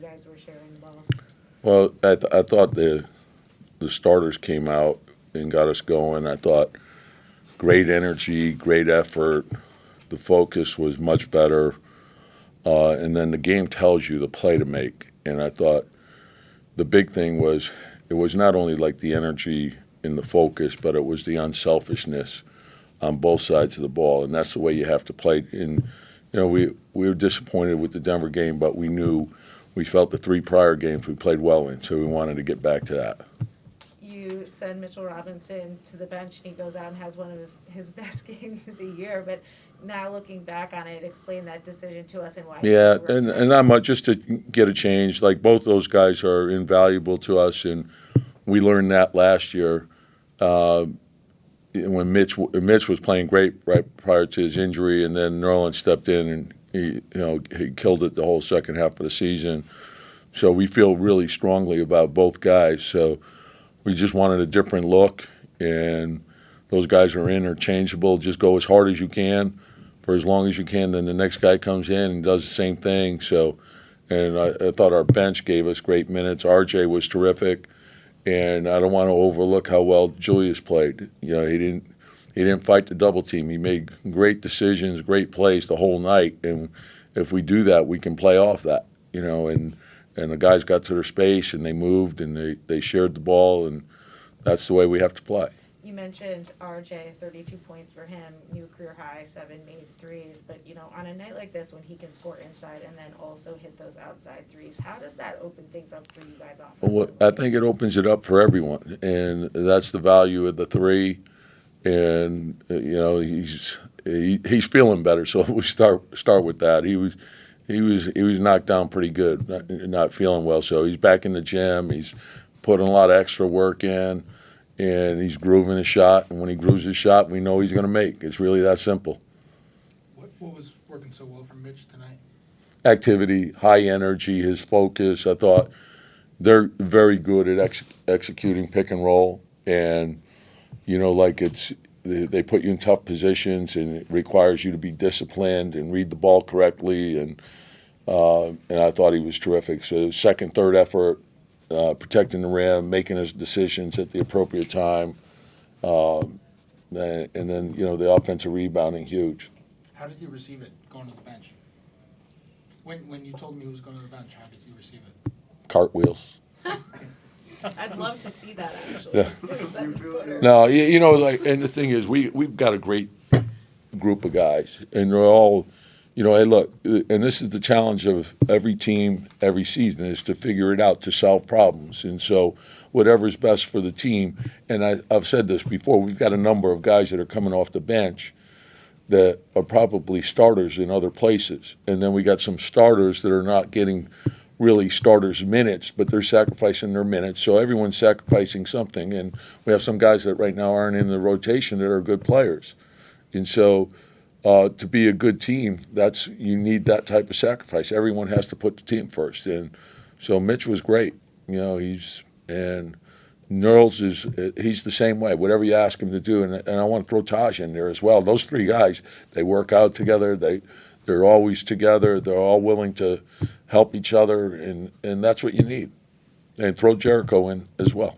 guys were sharing the ball? Well, I thought the starters came out and got us going. I thought great energy, great effort. The focus was much better. And then the game tells you the play to make. And I thought the big thing was it was not only like the energy and the focus, but it was the unselfishness on both sides of the ball. And that's the way you have to play. And, we were disappointed with the Denver game, but we felt the three prior games we played well in. So we wanted to get back to that. You send Mitchell Robinson to the bench and he goes out and has one of his best games of the year. But now looking back on it, explain that decision to us and why he Yeah, worked and, out. and not much, just to get a change. Like both those guys are invaluable to us, and we learned that last year uh, when Mitch was playing great right prior to his injury, and then Nerlens stepped in and he killed it the whole second half of the season. So we feel really strongly about both guys. So we just wanted a different look, and those guys are interchangeable. Just go as hard as you can for as long as you can. Then the next guy comes in and does the same thing. So, and I thought our bench gave us great minutes. RJ was terrific, and I don't want to overlook how well Julius played. He didn't fight the double team. He made great decisions, great plays the whole night. And if we do that, we can play off that. And the guys got to their space and they moved and they shared the ball, and that's the way we have to play. You mentioned RJ, 32 points for him, new career high, 7 made threes. But, on a night like this when he can score inside and then also hit those outside threes, how does that open things up for you guys I offensively? think it opens it up for everyone, and that's the value of the three. And he's feeling better, so we start with that. He was knocked down pretty good, not feeling well. So he's back in the gym. He's putting a lot of extra work in, and he's grooving his shot. And when he grooves his shot, we know he's going to make. It's really that simple. What was working so well for Mitch tonight? Activity, high energy, his focus. I thought they're very good at executing pick and roll, and like they put you in tough positions, and it requires you to be disciplined and read the ball correctly. And I thought he was terrific. So second, third effort, protecting the rim, making his decisions at the appropriate time, and then the offensive rebounding huge. How did you receive it going to the bench? When you told me he was going to the bench, how did you receive it? Cartwheels. I'd love to see that, actually. Yeah. A 7-footer. No, and the thing is, we've got a great group of guys, and they're all, hey, look, and this is the challenge of every team, every season, is to figure it out, to solve problems. And so whatever's best for the team, and I've said this before, we've got a number of guys that are coming off the bench that are probably starters in other places. And then we got some starters that are not getting really starters minutes, but they're sacrificing their minutes. So everyone's sacrificing something. And we have some guys that right now aren't in the rotation that are good players. And so to be a good team, you need that type of sacrifice. Everyone has to put the team first. And so Mitch was great. And Nerls he's the same way. Whatever you ask him to do, and I want to throw Taj in there as well. Those three guys, they work out together. They're always together. They're all willing to help each other, and that's what you need. And throw Jericho in as well.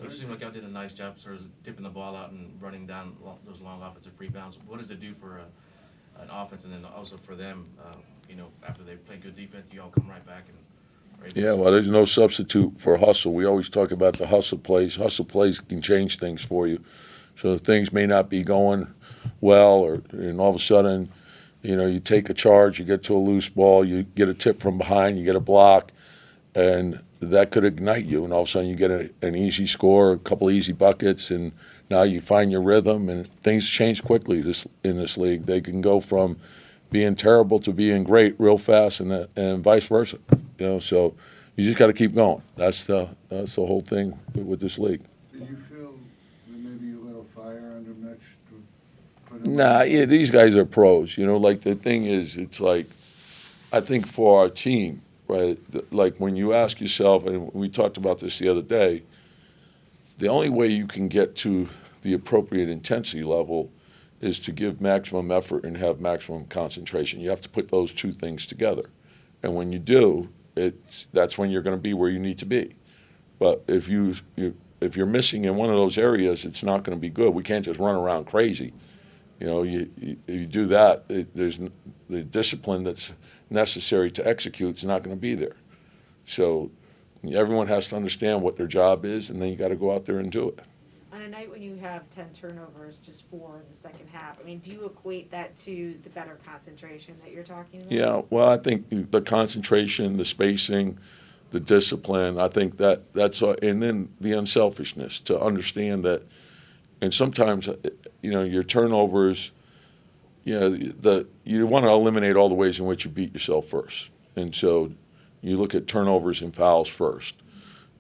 It seemed like y'all did a nice job sort of tipping the ball out and running down those long offensive rebounds. What does it do for an offense, and then also for them, after they play good defense, you all come right back and are able to Yeah, well, there's no substitute for hustle. We always talk about the hustle plays. Hustle plays can change things for you. So things may not be going well, and all of a sudden, you take a charge, you get to a loose ball, you get a tip from behind, you get a block, and that could ignite you. And all of a sudden, you get an easy score, a couple easy buckets, and now you find your rhythm, and things change quickly in this league. They can go from being terrible to being great real fast, and vice versa. So you just got to keep going. That's the whole thing with this league. Did you feel there may be a little fire under Mitch to put him? Nah, yeah, these guys are pros. Like the thing is, it's like, I think for our team, right? Like when you ask yourself, and we talked about this the other day, the only way you can get to the appropriate intensity level is to give maximum effort and have maximum concentration. You have to put those two things together. And when you do, that's when you're going to be where you need to be. But if you're missing in one of those areas, it's not going to be good. We can't just run around crazy. You do that, there's the discipline that's necessary to execute is not going to be there. So everyone has to understand what their job is, and then you got to go out there and do it. On a night when you have 10 turnovers, just 4 in the second half, I mean, do you equate that to the better concentration that you're talking about? Yeah, well, I think the concentration, the spacing, the discipline, I think that's and then the unselfishness to understand that. And sometimes, your turnovers, you want to eliminate all the ways in which you beat yourself first. And so you look at turnovers and fouls first.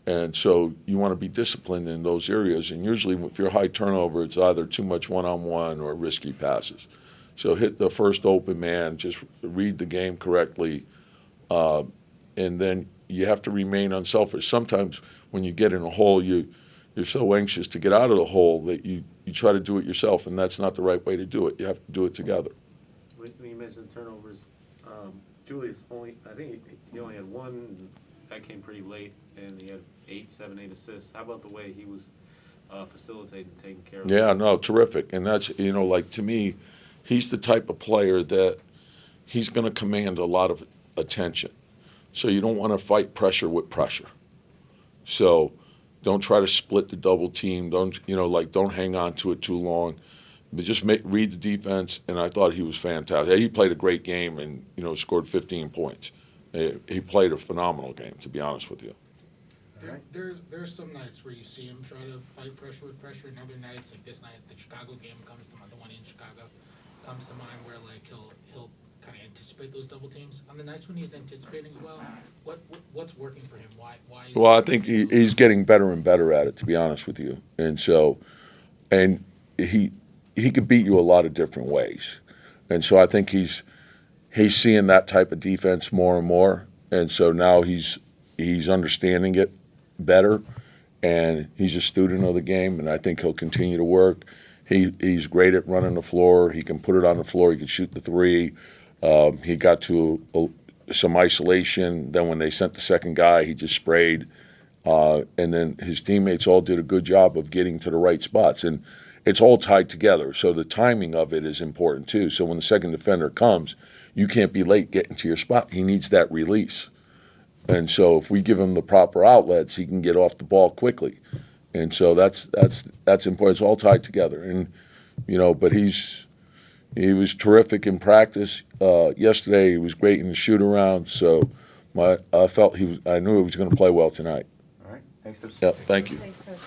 And so you want to be disciplined in those areas. And usually if you're high turnover, it's either too much one-on-one or risky passes. So hit the first open man, just read the game correctly. And then you have to remain unselfish. Sometimes when you get in a hole, you're so anxious to get out of the hole that you try to do it yourself, and that's not the right way to do it. You have to do it together. When you mentioned turnovers, Julius I think he only had one that came pretty late, and he had 7, 8 assists. How about the way he was facilitating, taking care of? Yeah, no, terrific. And that's, to me, he's the type of player that he's going to command a lot of attention. So you don't want to fight pressure with pressure. So don't try to split the double team. Don't hang on to it too long. But just read the defense, and I thought he was fantastic. He played a great game and, scored 15 points. He played a phenomenal game, to be honest with you. There's some nights where you see him try to fight pressure with pressure, and other nights, like this night, the Chicago game comes to mind, the one in Chicago comes to mind, where he'll kind of anticipate those double teams. On the nights when he's anticipating it well, what's working for him? Why? Well, I think he's getting better and better at it, to be honest with you. And so, and he could beat you a lot of different ways. And so I think he's seeing that type of defense more and more. And so now he's understanding it better, and he's a student of the game, and I think he'll continue to work. He's great at running the floor. He can put it on the floor. He can shoot the three. He got to some isolation. Then when they sent the second guy, he just sprayed. And then his teammates all did a good job of getting to the right spots. And it's all tied together. So the timing of it is important too. So when the second defender comes, you can't be late getting to your spot. He needs that release. And so if we give him the proper outlets, he can get off the ball quickly. And so that's important. It's all tied together. And, but he was terrific in practice. Yesterday he was great in the shoot around. So I knew he was going to play well tonight. All right, thanks, Tibbs. Yeah, thank you. Thanks, Coach.